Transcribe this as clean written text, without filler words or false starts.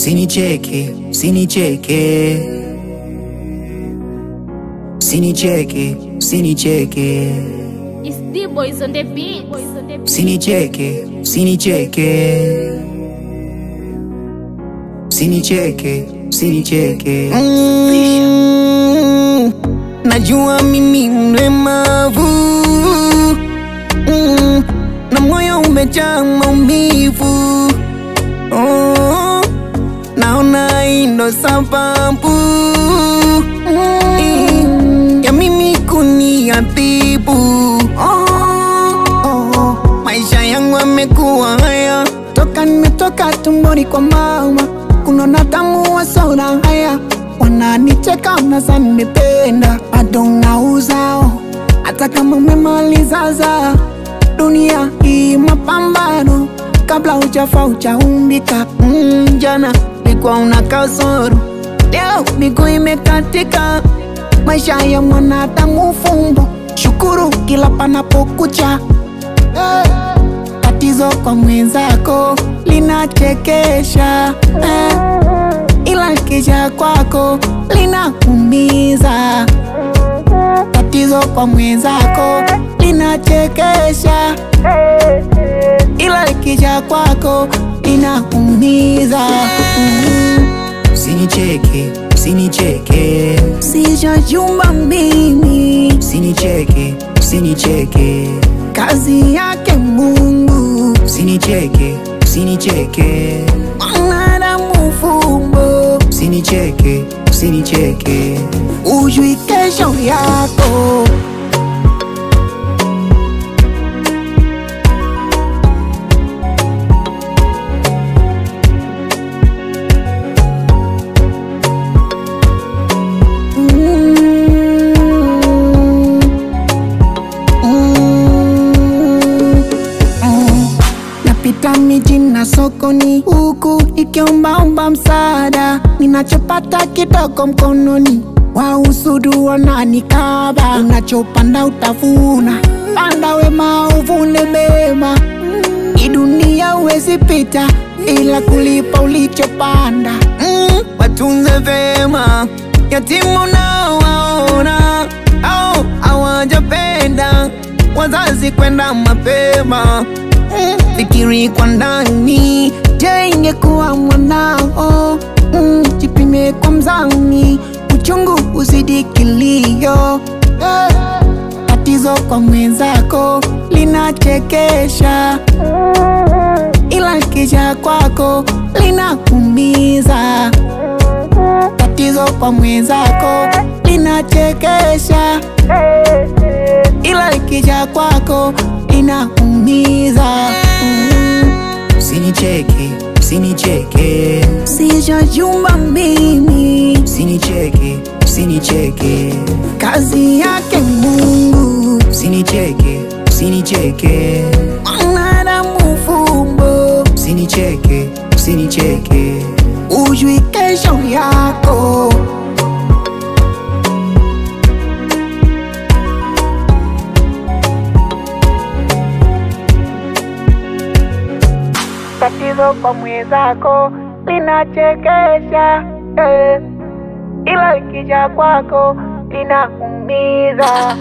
Usinicheke, usinicheke, usinicheke, usinicheke. It's the boys on the beat. Usinicheke, usinicheke, usinicheke, usinicheke. Najua mimi mlemavu, na moyo umejaa maumivu. Naona ino sababu ya mimi kuniadhibu. Maisha yangu yamekuwa haya toka nimetoka tumboni kwa mama. Kunona damu wa sona haya, wananicheka unazani nimependa. Bado unauzao hata kama umemaliza dunia hii mapambano. Kabla hujafa hujaumbika. Jana likuwa una kasoro, leo miguu imekatika. Maisha ya mwanadamu fumbo, shukuru kila panapokucha. Tatizo kwa mwenzako linachekesha, ila kija kwako linaumiza. Tatizo kwa mwenzako linachekesha, ila kija kwako linaumiza. Usinicheke, usinicheke, sijajumba mimi. usinicheke, usinicheke, Kazi yake Mungu. usinicheke, usinicheke, Mwanadamu fumbo. usinicheke, usinicheke. Ujui kesho yako. Napita mijini na sokoni, huku nikiombaomba msaada. Ninachopata kidogo mkononi, wausudu wananikaba. Unachopanda utavuna, panda wema uvune mema. Hii dunia huwezi pita ila kulipa ulichopanda. Watunze vema yatima unaowaona, au hawajapenda wazazi kwenda mapema. Fikiri kwa ndani, je ingekuwa mwanao? Jipime kwa mzani, uchungu uzidi kilio. Tatizo kwa mwenzako linachekesha, ila kija kwako linaumiza. Tatizo kwa mwenzako linachekesha, ila kija kwako linaumiza. Usinicheke, usinicheke, Sijajumba mimi. usinicheke, usinicheke, Kazi yake Mungu. usinicheke, usinicheke, Mwanadamu fumbo. usinicheke, usinicheke. Ujui kesho yako. Tatizo kwa mwenzako linachekesha, ila ikija kwako linaumiza.